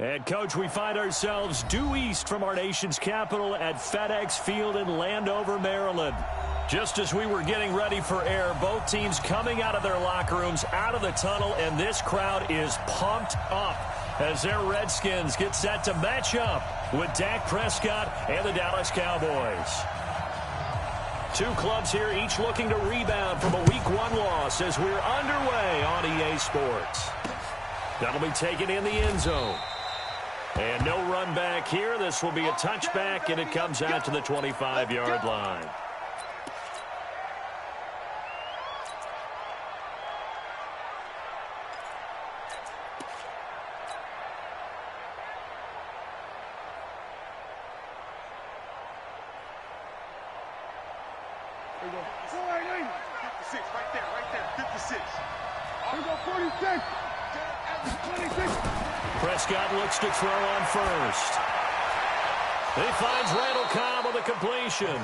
And, Coach, we find ourselves due east from our nation's capital at FedEx Field in Landover, Maryland. Just as we were getting ready for air, both teams coming out of their locker rooms, out of the tunnel, and this crowd is pumped up as their Redskins get set to match up with Dak Prescott and the Dallas Cowboys. Two clubs here, each looking to rebound from a Week 1 loss as we're underway on EA Sports. That'll be taken in the end zone. And no run back here. This will be a touchback, and it comes out to the 25-yard line. Prescott looks to throw on first. He finds Randall Cobb on the completion.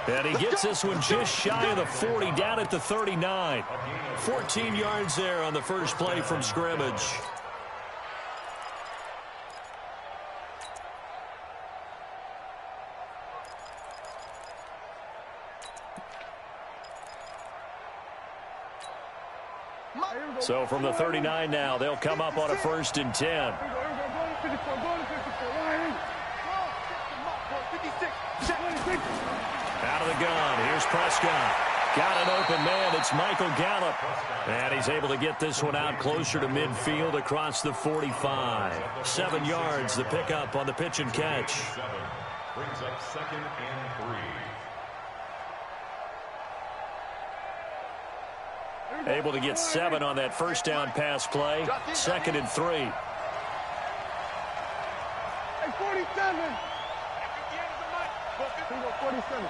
And he gets this one just shy of the 40, down at the 39. 14 yards there on the first play from scrimmage. So from the 39 now, they'll come up on a 1st and 10. Out of the gun, here's Prescott. Got an open man, it's Michael Gallup. And he's able to get this one out closer to midfield across the 45. 7 yards, the pickup on the pitch and catch. Brings up 2nd and 3. Able to get 7 on that first down pass play. 2nd and 3. Hey, 47. 47.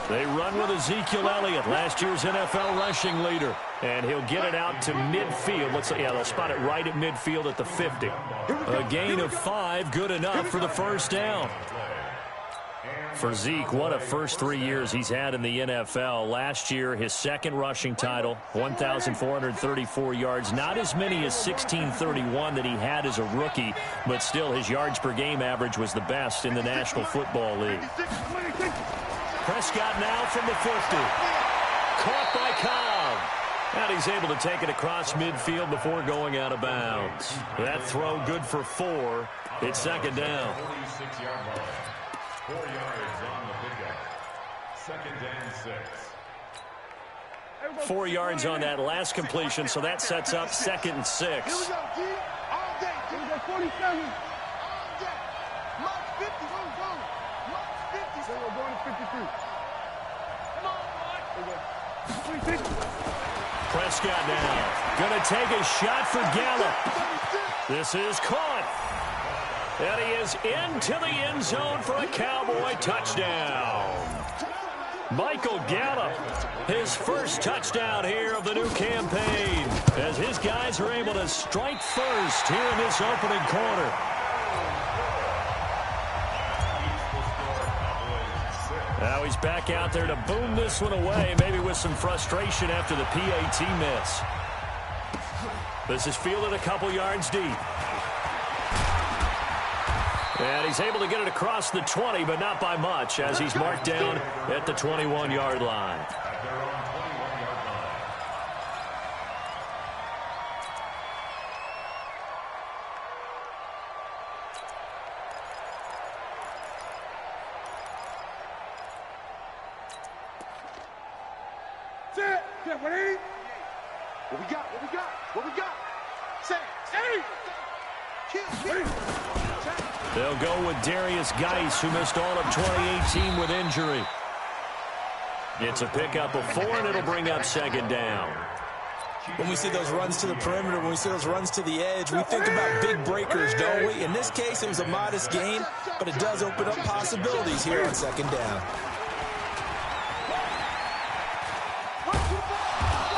They run with Ezekiel Elliott, last year's NFL rushing leader. And he'll get it out to midfield. They'll spot it right at midfield at the 50. A gain of 5, good enough for the first down. For Zeke, what a first 3 years he's had in the NFL. Last year, his 2nd rushing title, 1,434 yards. Not as many as 1,631 that he had as a rookie, but still his yards per game average was the best in the National Football League. Prescott now from the 50. Caught by Cobb. And he's able to take it across midfield before going out of bounds. That throw good for 4. It's 2nd down. 4 yards on the pickup. 2nd and 6. 4 yards on that last completion, so that sets up 2nd and 6. Here we go, G. All day. Here we go, 47. All day. Mark 50. Go. Mark 50. So we're going to 53. Come on, boy. Here we go. Prescott now. Going to take a shot for Gallup. This is caught. And he is into the end zone for a Cowboy touchdown. Michael Gallup, his first touchdown here of the new campaign, as his guys are able to strike first here in this opening quarter. Now he's back out there to boom this one away, maybe with some frustration after the PAT miss. This is fielded a couple yards deep. And he's able to get it across the 20, but not by much, as he's marked down at the 21-yard line. What we got? Say, They'll go with Darius Geis, who missed all of 2018 with injury. It's a pickup of 4, and it'll bring up 2nd down. When we see those runs to the perimeter, when we see those runs to the edge, we think about big breakers, don't we? In this case, it was a modest gain, but it does open up possibilities here on 2nd down.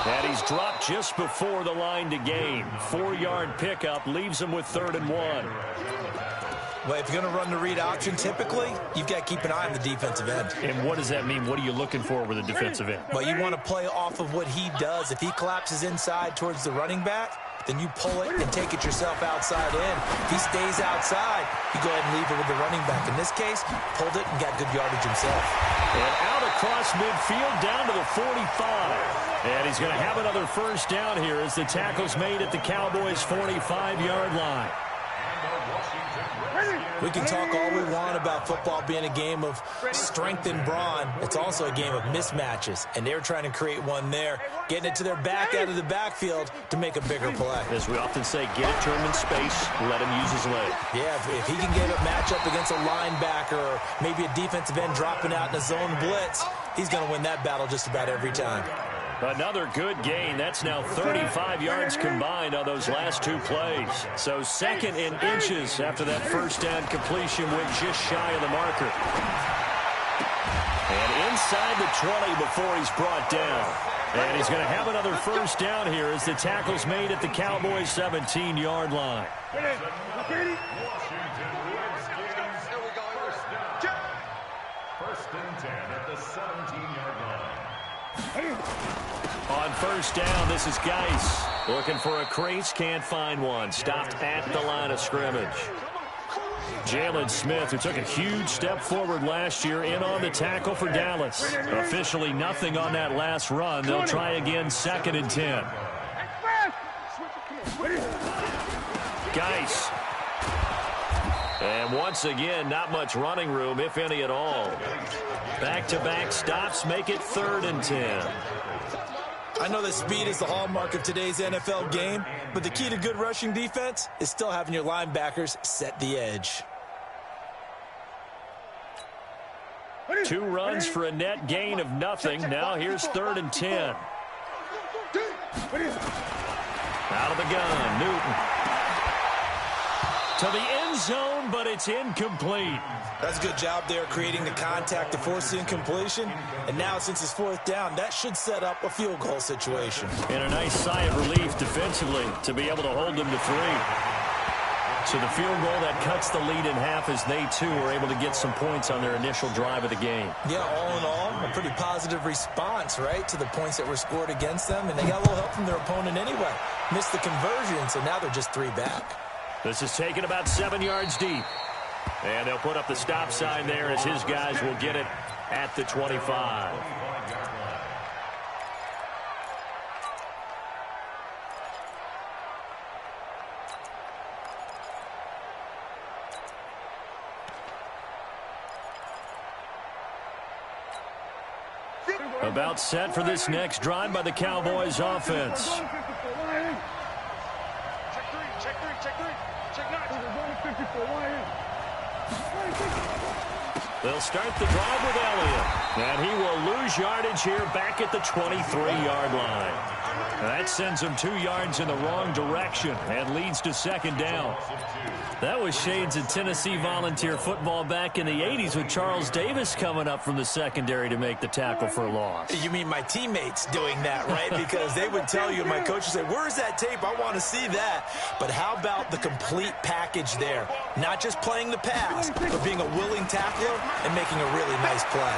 And he's dropped just before the line to gain. 4-yard pickup leaves him with 3rd and 1. Well, if you're going to run the read option, typically, you've got to keep an eye on the defensive end. And what does that mean? What are you looking for with a defensive end? Well, you want to play off of what he does. If he collapses inside towards the running back, then you pull it and take it yourself outside in. If he stays outside, you go ahead and leave it with the running back. In this case, pulled it and got good yardage himself. And out across midfield down to the 45. And he's going to have another first down here as the tackle's made at the Cowboys' 45-yard line. We can talk all we want about football being a game of strength and brawn. It's also a game of mismatches, and they're trying to create one there, getting it to their back out of the backfield to make a bigger play. As we often say, get it to him in space, let him use his leg. Yeah, if he can get a matchup against a linebacker or maybe a defensive end dropping out in a zone blitz, he's going to win that battle just about every time. Another good gain. That's now 35 yards combined on those last two plays. So second in inches after that first down completion went just shy of the marker. And inside the 20 before he's brought down. And he's going to have another first down here as the tackle's made at the Cowboys' 17-yard line. First and 10 at the 17-yard line. On first down, this is Geis. Looking for a crease, can't find one. Stopped at the line of scrimmage. Jalen Smith, who took a huge step forward last year, in on the tackle for Dallas. Officially nothing on that last run. They'll try again, second and 10. Geis. And once again, not much running room, if any at all. Back-to-back stops make it third and 10. I know that speed is the hallmark of today's NFL game, but the key to good rushing defense is still having your linebackers set the edge. 2 runs for a net gain of nothing. Now here's third and 10. Out of the gun, Newton. To the end zone, but it's incomplete. That's a good job there creating the contact to force the incompletion. And now since it's fourth down, that should set up a field goal situation. And a nice sigh of relief defensively to be able to hold them to 3. So the field goal that cuts the lead in half as they, too, are able to get some points on their initial drive of the game. Yeah, all in all, a pretty positive response, right, to the points that were scored against them. And they got a little help from their opponent anyway. Missed the conversion, so now they're just 3 back. This is taken about 7 yards deep. And they'll put up the stop sign there as his guys will get it at the 25. About set for this next drive by the Cowboys offense. They'll start the drive with Elliott. And he will lose yardage here back at the 23-yard line. That sends him 2 yards in the wrong direction and leads to second down. That was shades of Tennessee volunteer football back in the 80s with Charles Davis coming up from the secondary to make the tackle for a loss. You mean my teammates doing that, right? Because they would tell you, my coach would say, where's that tape? I want to see that. But how about the complete package there? Not just playing the pass, but being a willing tackler and making a really nice play.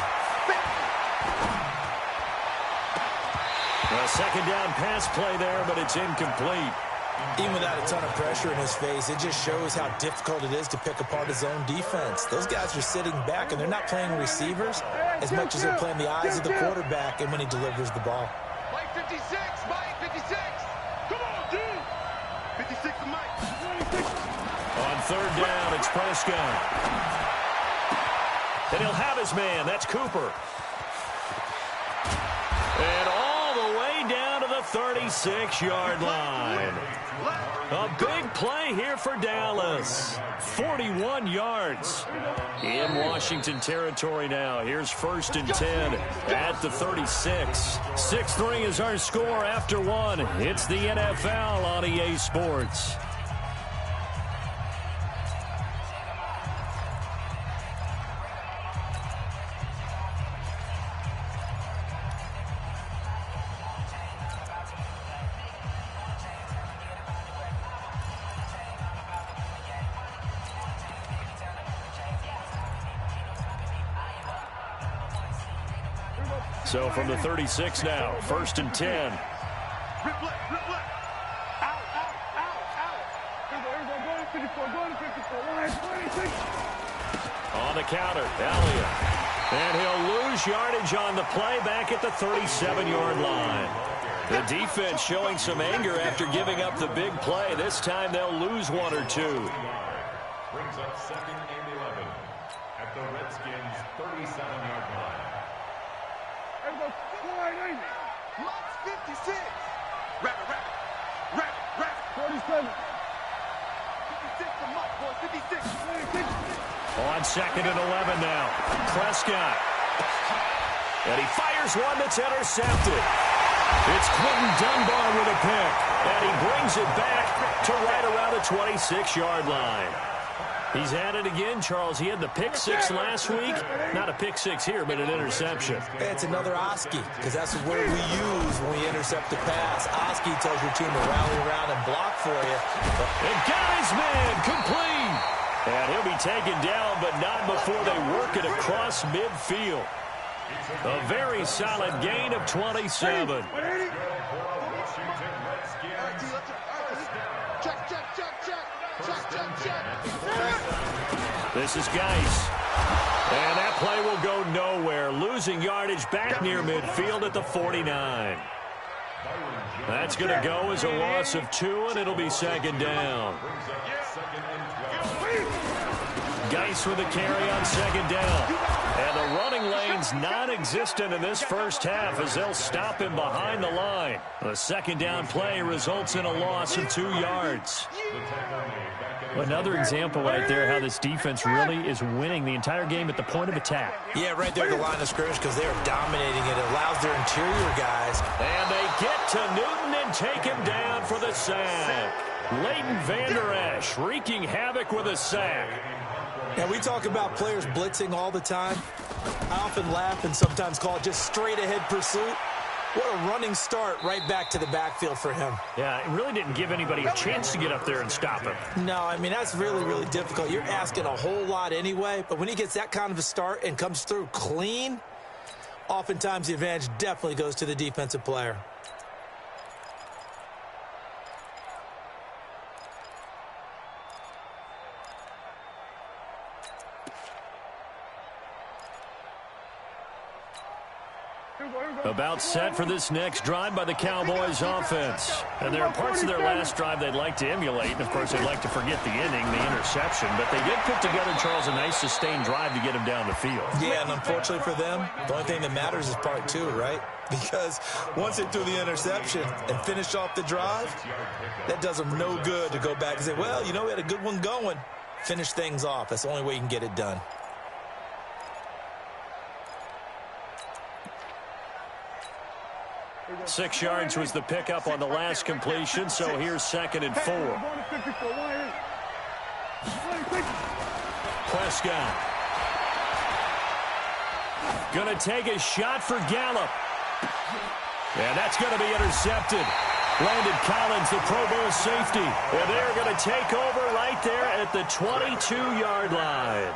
A second down pass play there, but it's incomplete. Even without a ton of pressure in his face, it just shows how difficult it is to pick apart his own defense. Those guys are sitting back, and they're not playing receivers as much as they're playing the eyes of the quarterback and when he delivers the ball. Mike 56, Mike 56. Come on, dude. 56 to Mike. On third down, it's Prescott. And he'll have his man. That's Cooper. And all the way down to the 36-yard line. A big play here for Dallas. 41 yards in Washington territory now. Here's first and 10 at the 36. 6-3 is our score after 1. It's the NFL on EA Sports. So from the 36 now, first and 10. the counter. Elliott. And he'll lose yardage on the play back at the 37-yard line. The defense showing some anger after giving up the big play. This time they'll lose one or two. Brings up 2nd and 11 at the Redskins' 37-yard line. Everybody, quiet, ain't it? Lots 56. Wrap it, wrap it. Wrap it, wrap it. 47. 56 to Mike, boys. 56. On 2nd and 11 now. Prescott. And he fires one that's intercepted. It's Quentin Dunbar with a pick. And he brings it back to right around the 26-yard line. He's at it again, Charles. He had the pick six last week. Not a pick six here, but an interception. It's another Oski, because that's the word we use when we intercept the pass. Oski tells your team to rally around and block for you. And got his man complete. And he'll be taken down, but not before they work it across midfield. A very solid gain of 27. This is Geis. And that play will go nowhere. Losing yardage back near midfield at the 49. That's going to go as a loss of 2, and it'll be 2nd down. Geis with a carry on 2nd down. And the running lane's non-existent in this first half as they'll stop him behind the line. The 2nd down play results in a loss of 2 yards. Another example right there how this defense really is winning the entire game at the point of attack. Yeah, right there at the line of scrimmage because they are dominating it. It allows their interior guys. And they get to Newton and take him down for the sack. Leighton Vander Esch wreaking havoc with a sack. Now, we talk about players blitzing all the time. I often laugh and sometimes call it just straight-ahead pursuit. What a running start right back to the backfield for him. Yeah, it really didn't give anybody a chance to get up there and stop him. No, I mean, that's really, really difficult. You're asking a whole lot anyway, but when he gets that kind of a start and comes through clean, oftentimes the advantage definitely goes to the defensive player. About set for this next drive by the Cowboys offense. And there are parts of their last drive they'd like to emulate. And, of course, they'd like to forget the inning, the interception. But they did put together, Charles, a nice sustained drive to get him down the field. Yeah, and unfortunately for them, the only thing that matters is part 2, right? Because once they threw the interception and finished off the drive, that does them no good to go back and say, well, you know, we had a good one going. Finish things off. That's the only way you can get it done. Six yards was the pickup on the last completion, so here's 2nd and 4. Prescott. Gonna take a shot for Gallup. And that's going to be intercepted. Landon Collins, the Pro Bowl safety. And they're going to take over right there at the 22-yard line.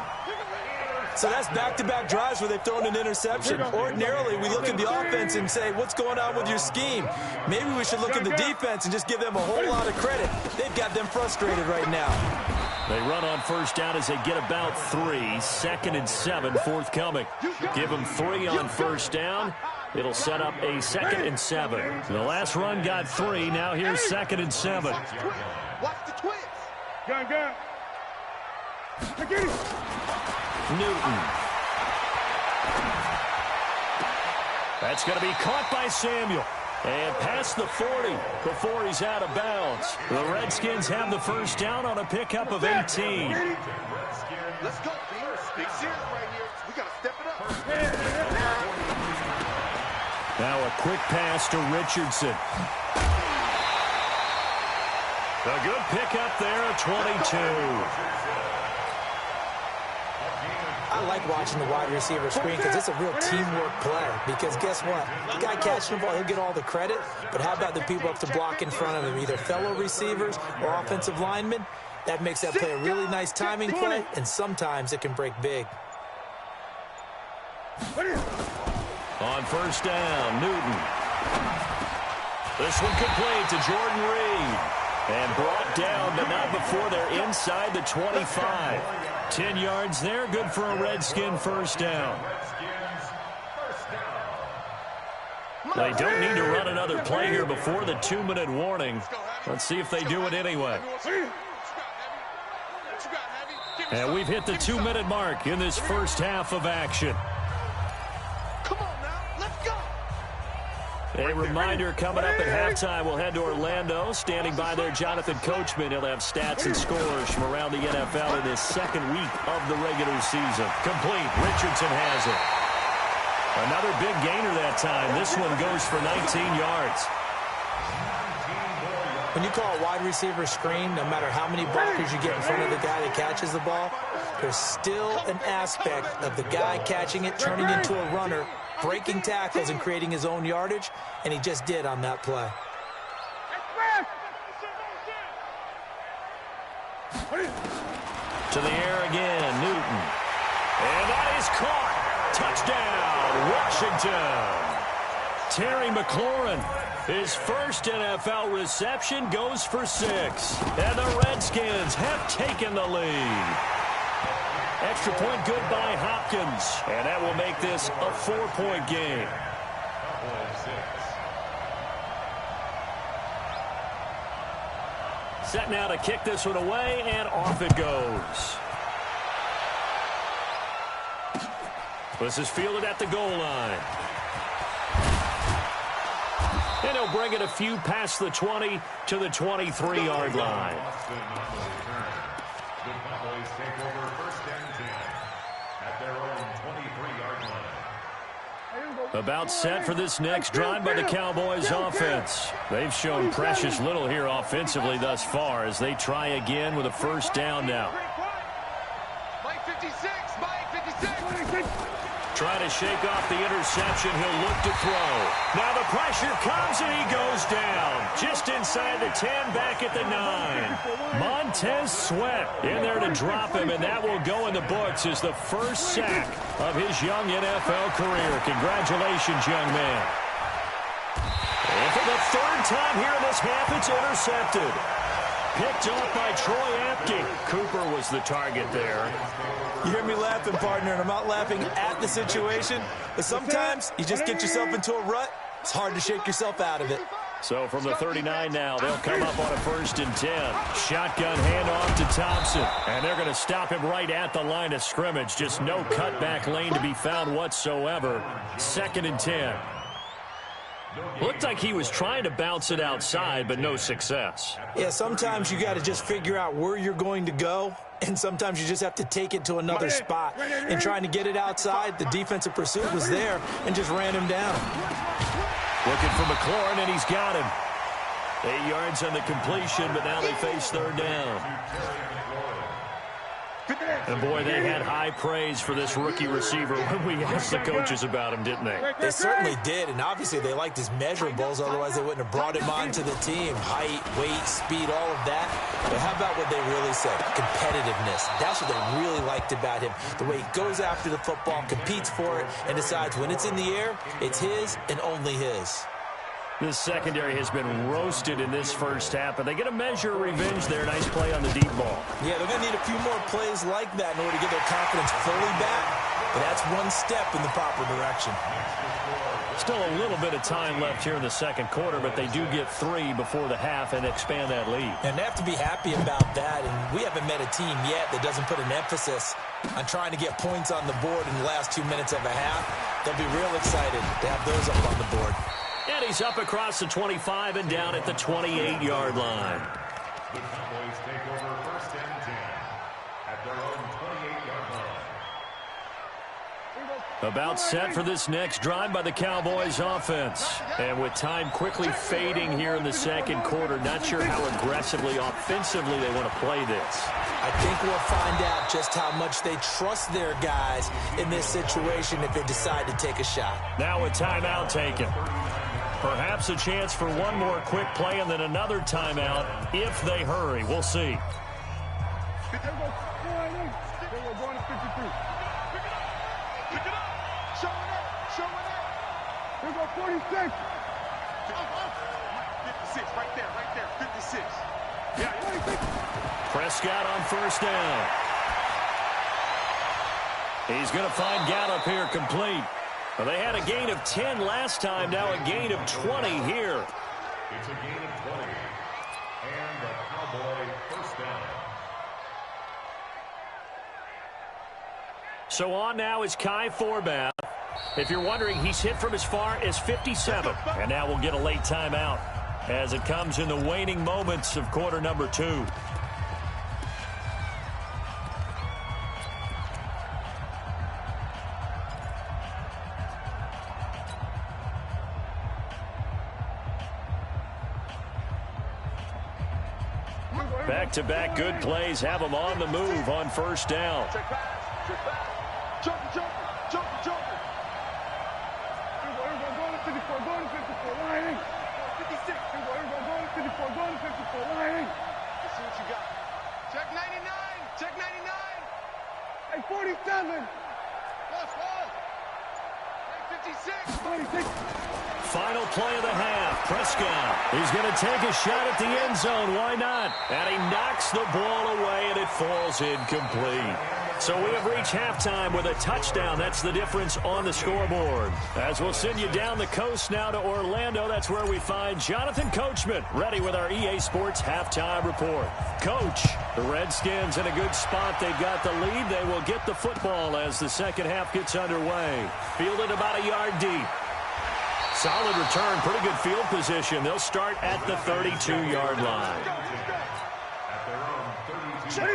So that's back-to-back drives where they've thrown an interception. Ordinarily, we look at the offense and say, what's going on with your scheme? Maybe we should look at the defense and just give them a whole lot of credit. They've got them frustrated right now. They run on first down as they get about 3. 2nd and 7 forthcoming. Give them 3 on first down. It'll set up a 2nd and 7. The last run got 3. Now here's 2nd and 7. Watch the twins. Gun. I get it. Newton. That's going to be caught by Samuel. And past the 40 before he's out of bounds. The Redskins have the first down on a pickup of 18. Let's go, team. Big series right here. We got to step it up. Now a quick pass to Richardson. A good pickup there at 22. I like watching the wide receiver screen because it's a real teamwork play. Because guess what? The guy catching the ball, he'll get all the credit. But how about the people up to block in front of him, either fellow receivers or offensive linemen? That makes that play a really nice timing play, and sometimes it can break big. On first down, Newton. This one complete to Jordan Reed. And brought down, but not before they're inside the 25. 10 yards there, good for a Redskin first down. They don't need to run another play here before the 2-minute warning. Let's see if they do it anyway. And we've hit the 2-minute mark in this first half of action. Come on now, let's go. A reminder, coming up at halftime, we'll head to Orlando. Standing by there, Jonathan Coachman. He'll have stats and scores from around the NFL in this second week of the regular season. Complete. Richardson has it. Another big gainer that time. This one goes for 19 yards. When you call a wide receiver screen, no matter how many blockers you get in front of the guy that catches the ball, there's still an aspect of the guy catching it, turning into a runner, breaking tackles and creating his own yardage, and he just did on that play. To the air again, Newton. And that is caught. Touchdown, Washington. Terry McLaurin, his first NFL reception, goes for 6. And the Redskins have taken the lead. Extra point good by Hopkins. And that will make this a 4-point game. Set now to kick this one away, and off it goes. This is fielded at the goal line. And he'll bring it a few past the 20 to the 23-yard line. The Cowboys take over first and 10 at their own 23-yard line. About set for this next drive by the Cowboys offense. They've shown precious little here offensively thus far as they try again with a first down now. Mike 56, Mike 56. Trying to shake off the interception. He'll look to throw. Now the pressure comes and he goes down. Just inside the 10, back at the 9. Montez Sweat in there to drop him, and that will go in the books as the first sack of his young NFL career. Congratulations, young man. And for the third time here in this half, it's intercepted. Picked off by Troy Apke. Cooper was the target there. You hear me laughing, partner, and I'm not laughing at the situation, but sometimes you just get yourself into a rut. It's hard to shake yourself out of it. So from the 39 now, they'll come up on a first and 10. Shotgun handoff to Thompson. And they're going to stop him right at the line of scrimmage. Just no cutback lane to be found whatsoever. Second and 10. Looked like he was trying to bounce it outside, but no success. Yeah, sometimes you got to just figure out where you're going to go, and sometimes you just have to take it to another spot. And trying to get it outside, the defensive pursuit was there and just ran him down. Looking for McLaurin, and he's got him. 8 yards on the completion, but now they face third down. And, boy, they had high praise for this rookie receiver when we asked the coaches about him, didn't they? They certainly did, and obviously they liked his measurables, otherwise they wouldn't have brought him onto the team. Height, weight, speed, all of that. But how about what they really said? Competitiveness. That's what they really liked about him. The way he goes after the football, competes for it, and decides when it's in the air, it's his and only his. This secondary has been roasted in this first half, but they get a measure of revenge there. Nice play on the deep ball. Yeah, they're going to need a few more plays like that in order to get their confidence fully back, but that's one step in the proper direction. Still a little bit of time left here in the second quarter, but they do get 3 before the half and expand that lead. And they have to be happy about that, and we haven't met a team yet that doesn't put an emphasis on trying to get points on the board in the last 2 minutes of a half. They'll be real excited to have those up on the board. And he's up across the 25 and down at the 28-yard line. The Cowboys take over first and 10 at their own 28-yard line. About set for this next drive by the Cowboys offense. And with time quickly fading here in the second quarter, not sure how aggressively, offensively they want to play this. I think we'll find out just how much they trust their guys in this situation if they decide to take a shot. Now a timeout taken. Perhaps a chance for one more quick play and then another timeout if they hurry. We'll see. They're going to 53. Pick it up. Showing up. Showing up. Here go 46. 56, right there. 56. Yeah, 46. Prescott on first down. He's going to find Gallup here complete. Well, they had a gain of 10 last time, now a gain of 20 here. It's a gain of 20. And the Cowboy first down. So on now is Kai Forbath. If you're wondering, he's hit from as far as 57. And now we'll get a late timeout as it comes in the waning moments of quarter number 2. Back-to-back good plays have them on the move on first down. Check pass. Check pass. Jump. Go to 54. Go to 54. Line 56. Go to 54. Go to 54. Line. Let's see what you got. Check 99. Check 99. Hey, 47. Plus 56. 26. Final play of the half. Prescott is going to take a shot at the end zone. Why not? And he knocks the ball away, and it falls incomplete. So we have reached halftime with a touchdown. That's the difference on the scoreboard. As we'll send you down the coast now to Orlando, that's where we find Jonathan Coachman ready with our EA Sports halftime report. Coach, the Redskins in a good spot. They've got the lead. They will get the football as the second half gets underway. Fielded about a yard deep. Solid return, pretty good field position. They'll start at the 32-yard line.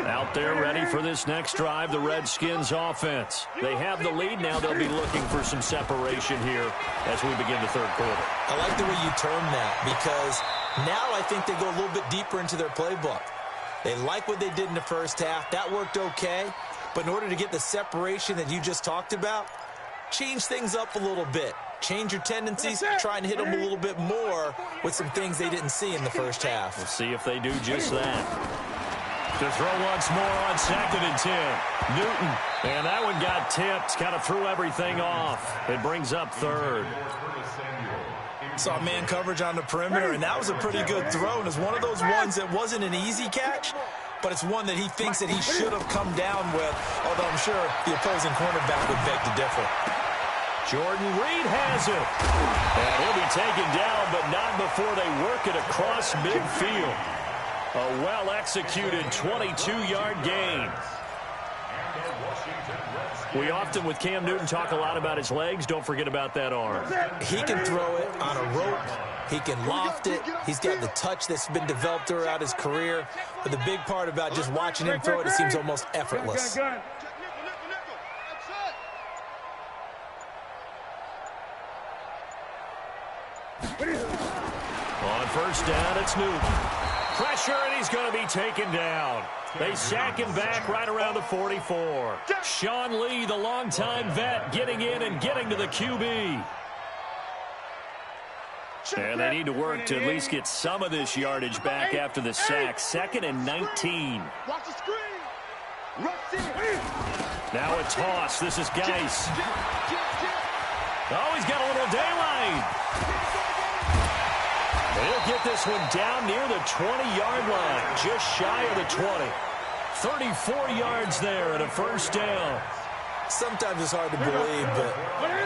Out there ready for this next drive, the Redskins offense. They have the lead now. They'll be looking for some separation here as we begin the third quarter. I like the way you term that because now I think they go a little bit deeper into their playbook. They like what they did in the first half. That worked okay. But in order to get the separation that you just talked about, change things up a little bit. Change your tendencies, try and hit them a little bit more with some things they didn't see in the first half. We'll see if they do just that. To throw once more on 2nd and 10. Newton. And that one got tipped. Kind of threw everything off. It brings up third. Saw man coverage on the perimeter, and that was a pretty good throw. And it's one of those ones that wasn't an easy catch, but it's one that he thinks that he should have come down with, although I'm sure the opposing cornerback would beg to differ. Jordan Reed has it. And he'll be taken down, but not before they work it across midfield. A well-executed 22-yard gain. We often, with Cam Newton, talk a lot about his legs. Don't forget about that arm. He can throw it on a rope. He can loft it. He's got the touch that's been developed throughout his career. But the big part about just watching him throw it, it seems almost effortless. On first down, it's Newton. Pressure, and he's going to be taken down. They sack him back right around the 44. Sean Lee, the longtime vet, getting in and getting to the QB. And they need to work to at least get some of this yardage back after the sack. 2nd and 19. Watch the screen. Now a toss. This is Geis. Oh, he's got a little daylight. They'll get this one down near the 20-yard line, just shy of the 20. 34 yards there and a first down. Sometimes it's hard to believe, but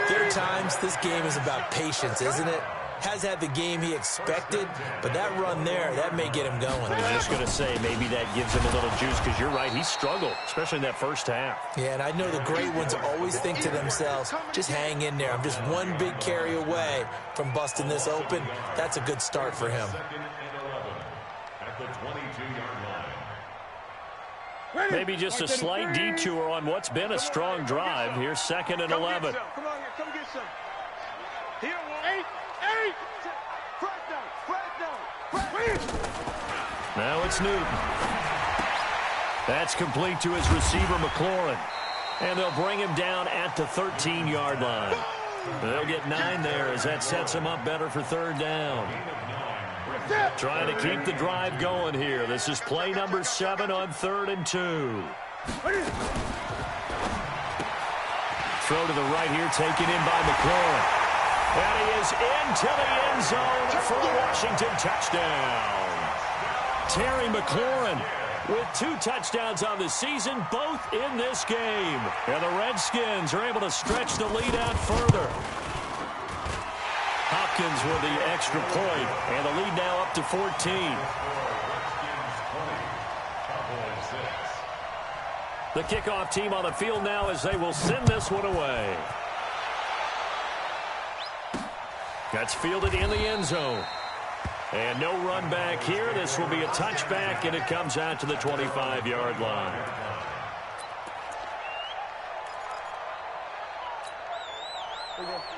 there are times this game is about patience, isn't it? Has had the game he expected, but that run there, that may get him going. I was just going to say, maybe that gives him a little juice, because you're right, he struggled, especially in that first half. Yeah, and I know the great ones always think to themselves, just hang in there. I'm just one big carry away from busting this open. That's a good start for him. At the 22-yard line. Maybe just a slight detour on what's been a strong drive. Here's 2nd and 11. Come on here, come get some. Here, 8. Now it's Newton. That's complete to his receiver, McLaurin. And they'll bring him down at the 13-yard line. They'll get 9 there as that sets him up better for third down. Trying to keep the drive going here. This is play number 7 on 3rd and 2. Throw to the right here, taken in by McLaurin. And he is into the end zone for a Washington touchdown. Terry McLaurin with 2 touchdowns on the season, both in this game. And the Redskins are able to stretch the lead out further. Hopkins with the extra point, and the lead now up to 14. The kickoff team on the field now as they will send this one away. That's fielded in the end zone. And no run back here. This will be a touchback, and it comes out to the 25-yard line.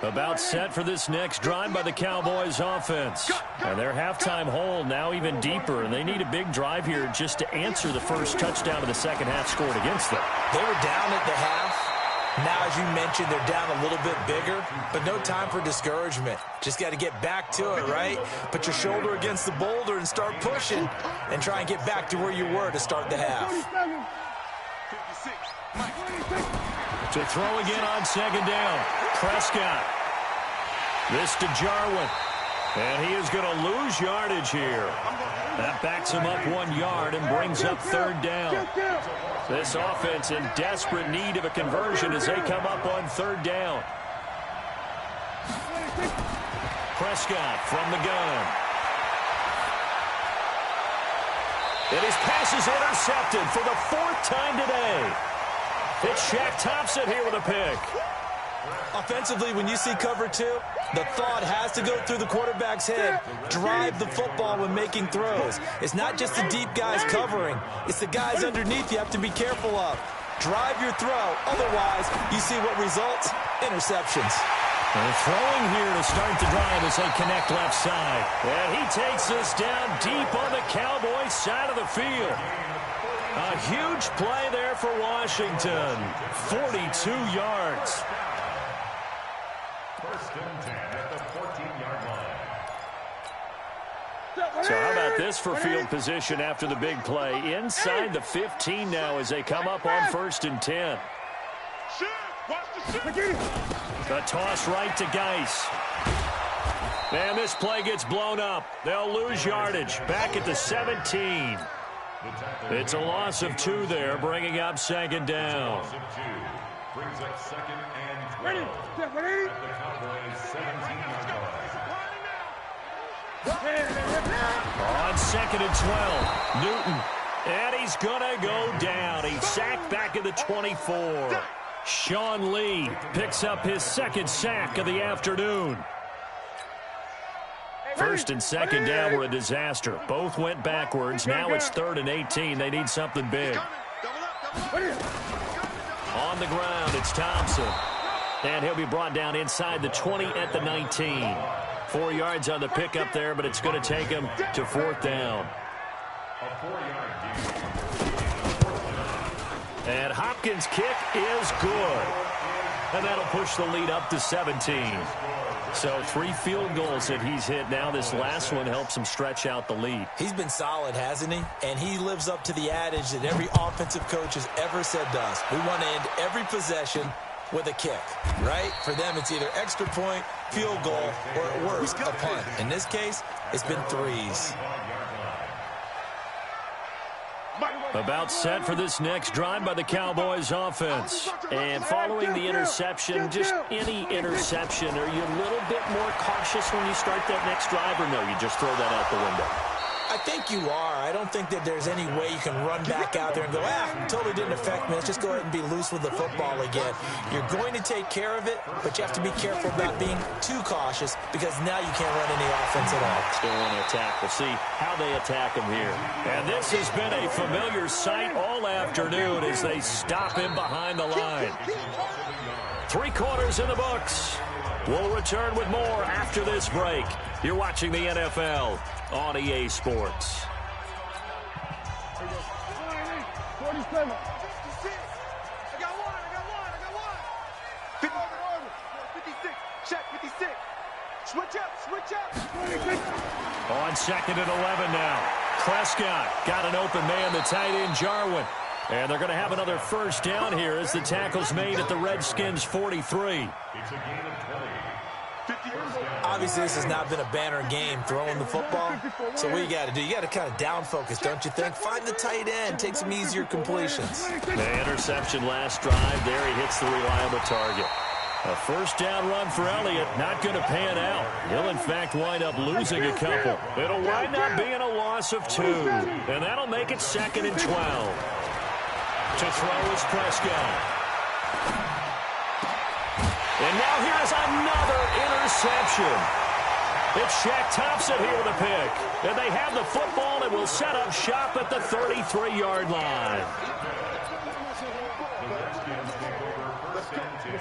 About set for this next drive by the Cowboys offense. And their halftime hole now even deeper, and they need a big drive here just to answer the first touchdown of the second half scored against them. They were down at the half. Now, as you mentioned, they're down a little bit bigger, but no time for discouragement. Just got to get back to it, right? Put your shoulder against the boulder and start pushing and try and get back to where you were to start the half. To throw again on second down. Prescott. This to Jarwin. And he is going to lose yardage here. That backs him up 1 yard and brings up third down. This offense in desperate need of a conversion as they come up on third down. Prescott from the gun. And his pass is intercepted for the 4th time today. It's Shaq Thompson here with a pick. Offensively, when you see cover 2, the thought has to go through the quarterback's head. Drive the football when making throws. It's not just the deep guys covering. It's the guys underneath you have to be careful of. Drive your throw. Otherwise, you see what results? Interceptions. They're throwing here to start the drive as they connect left side. And he takes this down deep on the Cowboys side of the field. A huge play there for Washington. 42 yards. First and 10 at the 14-yard line. So how about this for field position after the big play? Inside the 15 now as they come up on 1st and 10. The toss right to Geis. And this play gets blown up. They'll lose yardage. Back at the 17. It's a loss of 2 there, bringing up second down. Brings up second and 12 at the Cowboys' 17-yard line. On second and 12, Newton. And he's going to go down. He's sacked back at the 24. Sean Lee picks up his 2nd sack of the afternoon. 1st and second down were a disaster. Both went backwards. Now it's 3rd and 18. They need something big. On the ground, it's Thompson. And he'll be brought down inside the 20 at the 19. 4 yards on the pickup there, but it's going to take him to 4th down. A 4-yard gain. And Hopkins' kick is good. And that'll push the lead up to 17. So 3 field goals that he's hit now. This last one helps him stretch out the lead. He's been solid, hasn't he? And he lives up to the adage that every offensive coach has ever said to us. We want to end every possession with a kick, right? For them, it's either extra point, field goal, or at worst, a punt. In this case, it's been 3s. About set for this next drive by the Cowboys offense. And following the interception, just any interception, are you a little bit more cautious when you start that next drive, or no, you just throw that out the window? I think you are. I don't think that there's any way you can run back out there and go, totally didn't affect me. Let's just go ahead and be loose with the football again. You're going to take care of it, but you have to be careful about being too cautious because now you can't run any offense at all. Still want to attack. We'll see how they attack him here. And this has been a familiar sight all afternoon as they stop him behind the line. 3 quarters in the books. We'll return with more after this break. You're watching the NFL on EA Sports. 47. I got one. 56. Check 56. Switch up. On second and 11 now. Prescott got an open man, the tight end Jarwin. And they're going to have another first down here as the tackle's made at the Redskins' 43. It's a gain of 20. Obviously, this has not been a banner game throwing the football. So what you got to do, you got to kind of down focus, don't you think? Find the tight end, take some easier completions. The interception last drive. There he hits the reliable target. A first down run for Elliott, not going to pan out. He'll, in fact, wind up losing a couple. It'll wind up being a loss of 2, and that'll make it 2nd and 12. To throw is Prescott. And now here's another interception. It's Shaq Thompson here with a pick. And they have the football and will set up shop at the 33-yard line.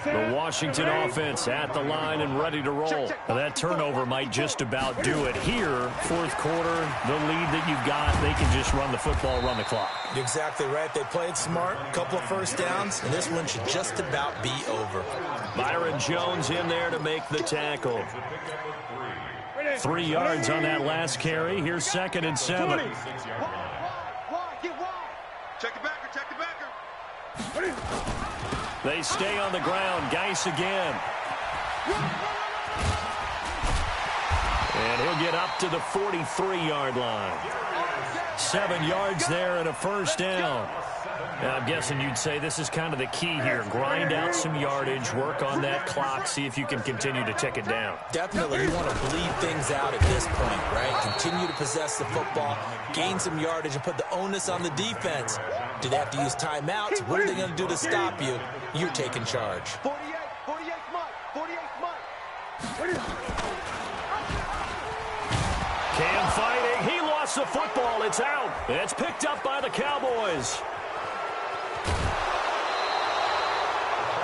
The Washington offense at the line and ready to roll. Now that turnover might just about do it here. Fourth quarter, the lead that you've got, they can just run the football, run the clock. Exactly right. They played smart, a couple of first downs, and this one should just about be over. Byron Jones in there to make the tackle. 3 yards on that last carry. Here's 2nd and 7. Check the backer, check the backer. They stay on the ground. Geis again. And he'll get up to the 43-yard line. 7 yards there and a first down. Now, I'm guessing you'd say this is kind of the key here. Grind out some yardage, work on that clock, see if you can continue to tick it down. Definitely, you want to bleed things out at this point, right? Continue to possess the football, gain some yardage, and put the onus on the defense. Do they have to use timeouts? What are they going to do to stop you? You're taking charge. 48 Mike. Cam fighting. He lost the football. It's out. It's picked up by the Cowboys.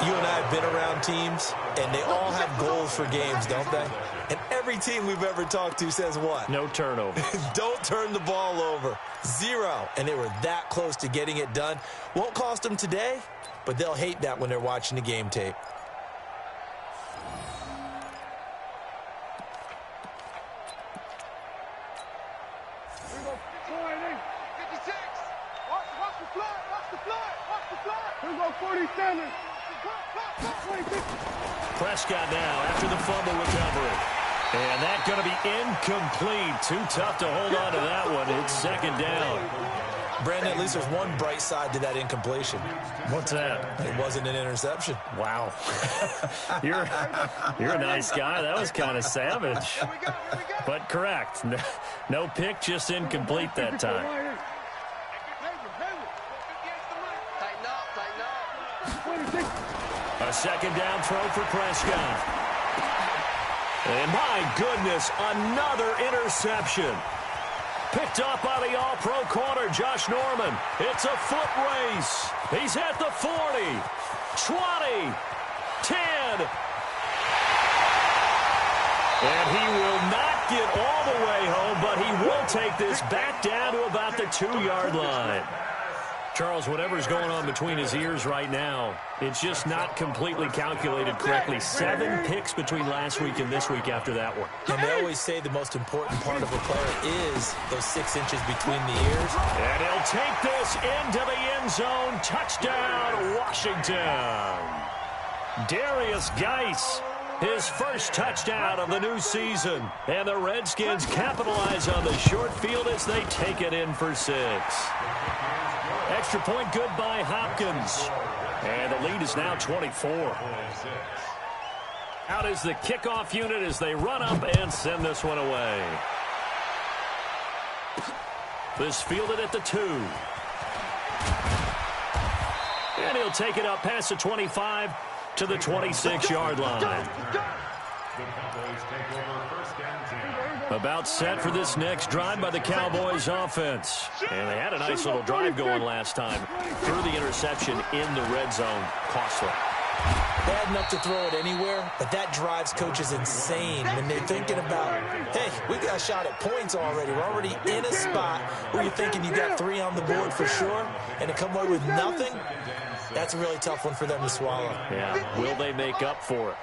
You and I have been around teams, and they all have goals for games, don't they? And every team we've ever talked to says what? No turnover. Don't turn the ball over. 0. And they were that close to getting it done. Won't cost them today, but they'll hate that when they're watching the game tape. Prescott now after the fumble recovery. And that's going to be incomplete. Too tough to hold on to that one. It's 2nd down. Brandon, at least there's one bright side to that incompletion. What's that? It wasn't an interception. Wow. You're a nice guy. That was kind of savage. But correct. No pick, just incomplete that time. A 2nd down throw for Prescott. And my goodness, another interception. Picked up by the all-pro corner, Josh Norman. It's a foot race. He's at the 40, 20, 10. And he will not get all the way home, but he will take this back down to about the 2-yard line. Charles, whatever's going on between his ears right now, it's just not completely calculated correctly. 7 picks between last week and this week after that one. And they always say the most important part of a player is those 6 inches between the ears. And he'll take this into the end zone. Touchdown, Washington. Darius Geis, his first touchdown of the new season. And the Redskins capitalize on the short field as they take it in for 6. Extra point good by Hopkins. And the lead is now 24. Out is the kickoff unit as they run up and send this one away. This fielded at the 2. And he'll take it up past the 25 to the 26-yard line. About set for this next drive by the Cowboys offense. And they had a nice little drive going last time. Threw the interception in the red zone. Costly. Bad enough to throw it anywhere, but that drives coaches insane when they're thinking about, hey, we got a shot at points already. We're already in a spot where you're thinking you got 3 on the board for sure, and to come away with nothing, that's a really tough one for them to swallow. Yeah, will they make up for it?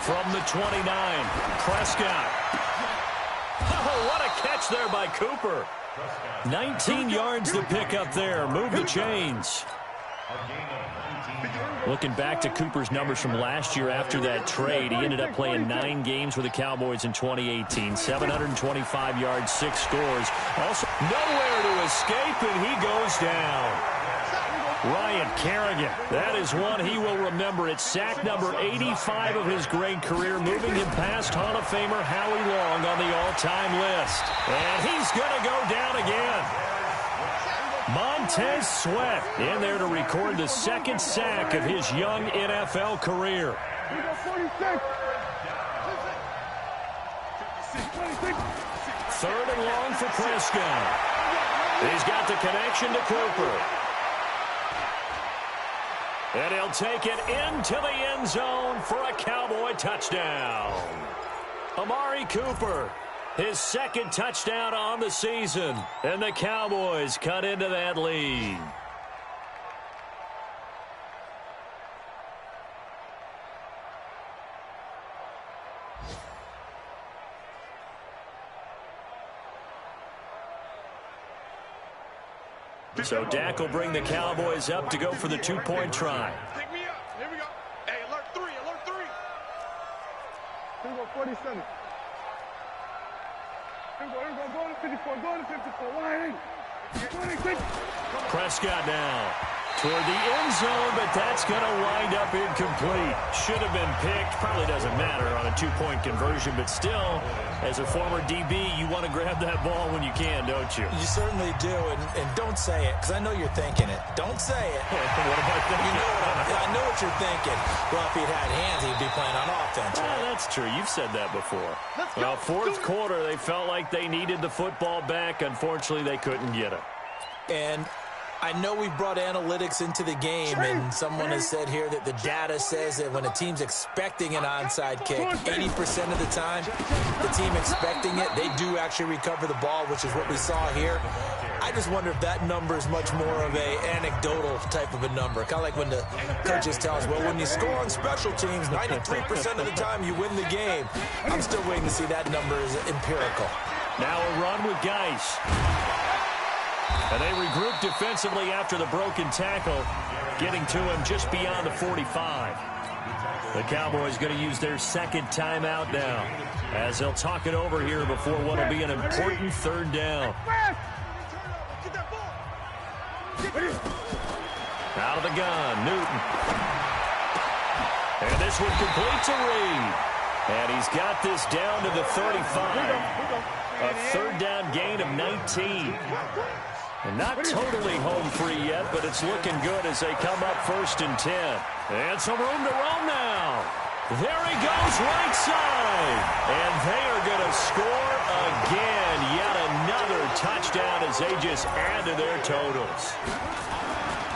From the 29, Prescott. Oh, what a catch there by Cooper. 19 yards to pick up there. Move the chains. Looking back to Cooper's numbers from last year after that trade, he ended up playing 9 games with the Cowboys in 2018. 725 yards, 6 scores. Also, nowhere to escape, and he goes down. Ryan Kerrigan, that is one he will remember. It's sack number 85 of his great career, moving him past Hall of Famer Howie Long on the all-time list. And he's going to go down again. Montez Sweat in there to record the second sack of his young NFL career. Third and long for Prescott. He's got the connection to Cooper. And he'll take it into the end zone for a Cowboy touchdown. Amari Cooper, his second touchdown on the season. And the Cowboys cut into that lead. So Dak will bring the Cowboys up to go for the 2-point try. Pick me up. Here we go. Hey, alert 3, alert 3. Here we go, 47. Here we go, go to 54, go to 54. Line in. 26. Prescott now toward the end zone, but that's going to wind up incomplete. Should have been picked. Probably doesn't matter on a 2-point conversion, but still, as a former DB, you want to grab that ball when you can, don't you? You certainly do, and don't say it, because I know you're thinking it. Don't say it. What am I thinking? I know what you're thinking. Well, if he'd had hands, he'd be playing on offense. Right? That's true. You've said that before. Well, fourth quarter, they felt like they needed the football back. Unfortunately, they couldn't get it. And I know we brought analytics into the game, and someone has said here that the data says that when a team's expecting an onside kick, 80% of the time, the team expecting it, they do actually recover the ball, which is what we saw here. I just wonder if that number is much more of a anecdotal type of a number. Kind of like when the coaches tell us, well, when you score on special teams, 93% of the time you win the game. I'm still waiting to see that number is empirical. Now a run with Geis. And they regroup defensively after the broken tackle, getting to him just beyond the 45. The Cowboys going to use their second timeout now, as they'll talk it over here before what will be an important third down. Out of the gun, Newton. And this one complete to Reed. And he's got this down to the 35. A third down gain of 19. And not totally home free yet, but it's looking good as they come up 1st and 10. And some room to roam now. There he goes, right side. And they are going to score again. Yet another touchdown as they just add to their totals.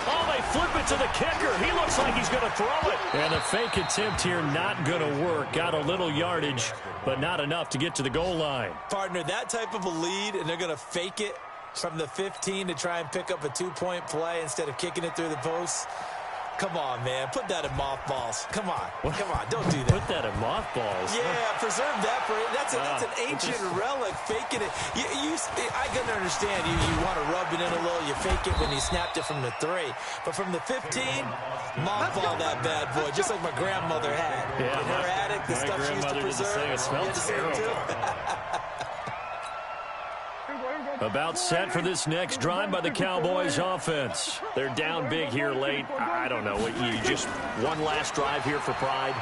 Oh, they flip it to the kicker. He looks like he's going to throw it. And a fake attempt here not going to work. Got a little yardage, but not enough to get to the goal line. Partner, that type of a lead, and they're going to fake it from the 15 to try and pick up a 2-point play instead of kicking it through the posts. Come on, man. Put that in mothballs. Come on. Come on. Don't do that. Put that in mothballs. Yeah, preserve that for that's an ancient relic. Faking it. I can understand you want to rub it in a little. You fake it when you snapped it from the 3. But from the 15, mothball that bad boy, just like my grandmother had. Yeah, in her attic, the stuff she used to preserve. It smelled terrible. About set for this next drive by the Cowboys offense. They're down big here late. I don't know. You just one last drive here for pride?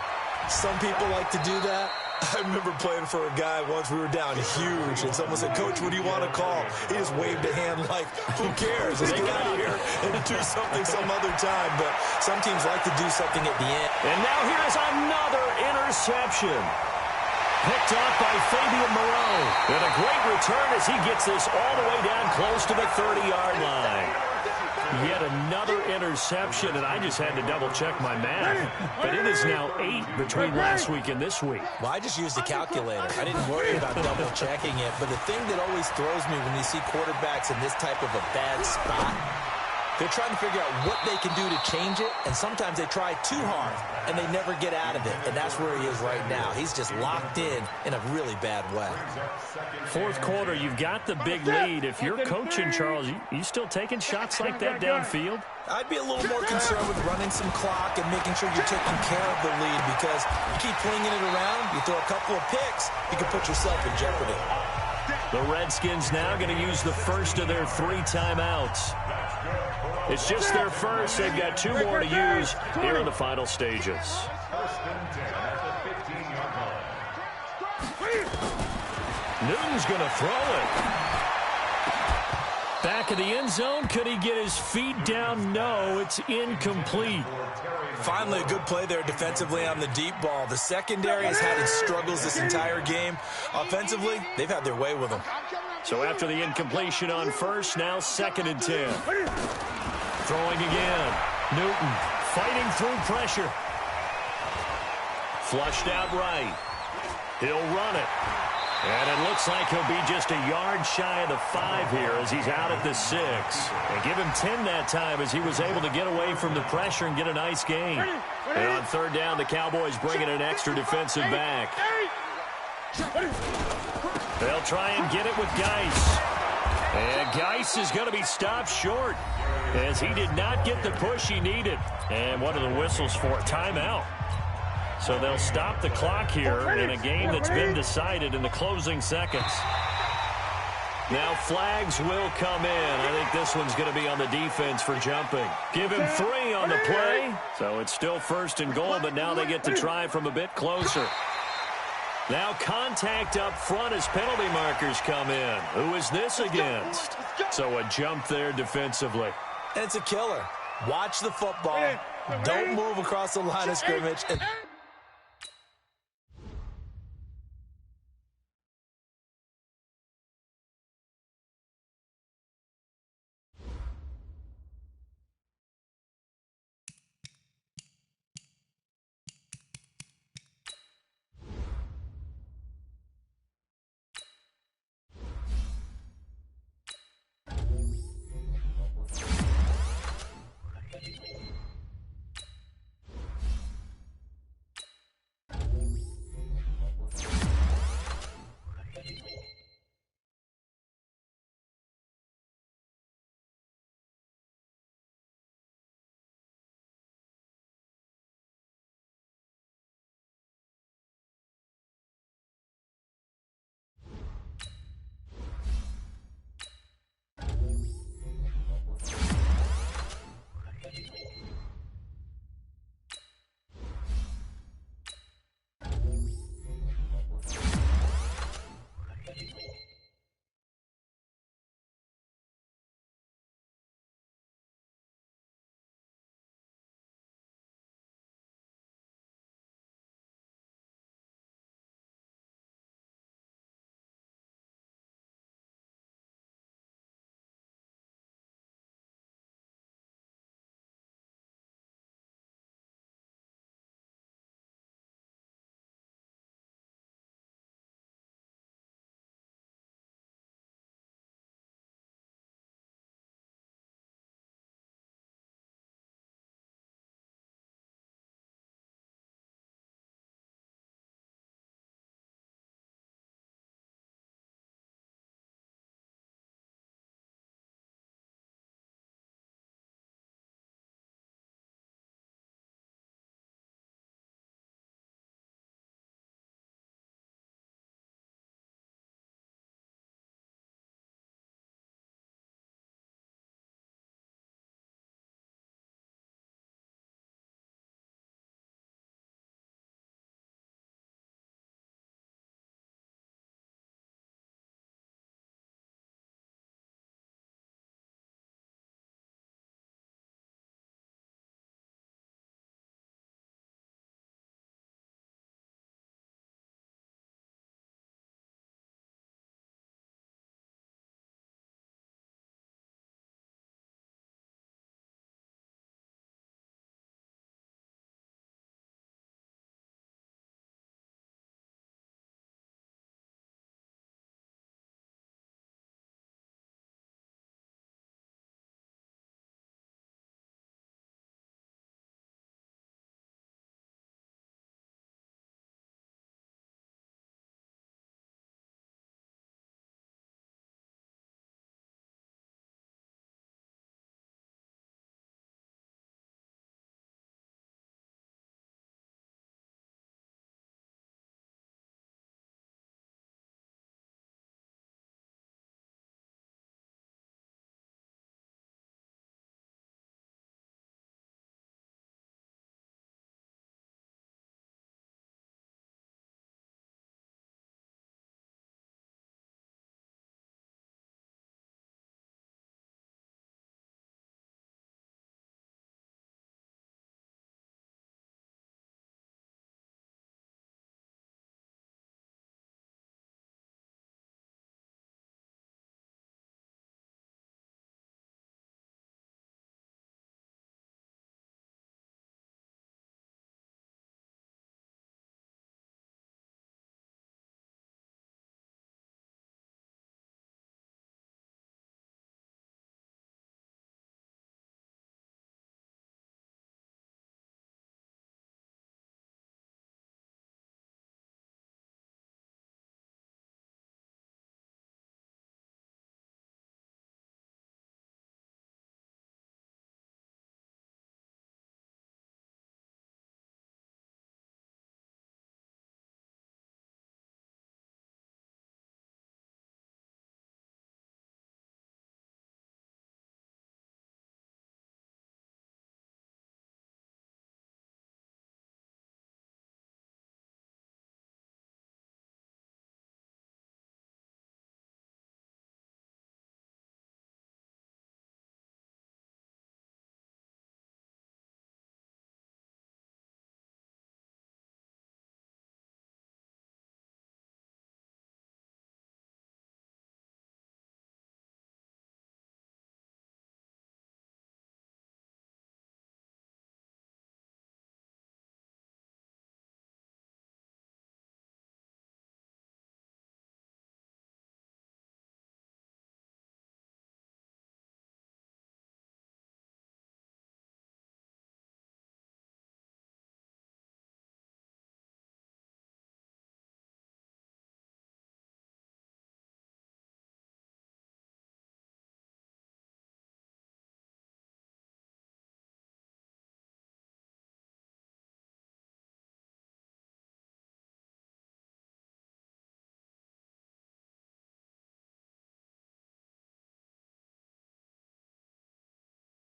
Some people like to do that. I remember playing for a guy once. We were down huge, and someone said, "Coach, what do you want to call?" He just waved a hand like, who cares? Let's get out of here and do something some other time. But some teams like to do something at the end. And now here's another interception. Picked off by Fabian Moreau. And a great return as he gets this all the way down close to the 30-yard line. Yet another interception, and I just had to double-check my math. But it is now 8 between last week and this week. Well, I just used a calculator. I didn't worry about double-checking it. But the thing that always throws me when you see quarterbacks in this type of a bad spot They're trying to figure out what they can do to change it, and sometimes they try too hard, and they never get out of it, and that's where he is right now. He's just locked in a really bad way. Fourth quarter, you've got the big lead. If you're coaching, Charles, you still taking shots like that downfield? I'd be a little more concerned with running some clock and making sure you're taking care of the lead, because you keep flinging it around, you throw a couple of picks, you can put yourself in jeopardy. The Redskins now going to use the first of their 3 timeouts. It's just their first. They've got 2 more to use here in the final stages. First and 10 at the 15-yard line. Newton's going to throw it. Back of the end zone. Could he get his feet down? No, it's incomplete. Finally, a good play there defensively on the deep ball. The secondary has had its struggles this entire game. Offensively, they've had their way with them. So after the incompletion on first, now 2nd and 10. Throwing again. Newton fighting through pressure. Flushed out right. He'll run it. And it looks like he'll be just a yard shy of the 5 here as he's out at the 6. And give him 10 that time as he was able to get away from the pressure and get a nice gain. And on 3rd down, the Cowboys bring in an extra defensive back. They'll try and get it with Geis. And Geis is going to be stopped short as he did not get the push he needed. And what are the whistles for? Timeout. So they'll stop the clock here in a game that's been decided in the closing seconds. Now flags will come in. I think this one's going to be on the defense for jumping. Give him 3 on the play. So it's still 1st and goal, but now they get to try from a bit closer. Now contact up front as penalty markers come in. Who is this against? So a jump there defensively. And it's a killer. Watch the football. Don't move across the line of scrimmage. And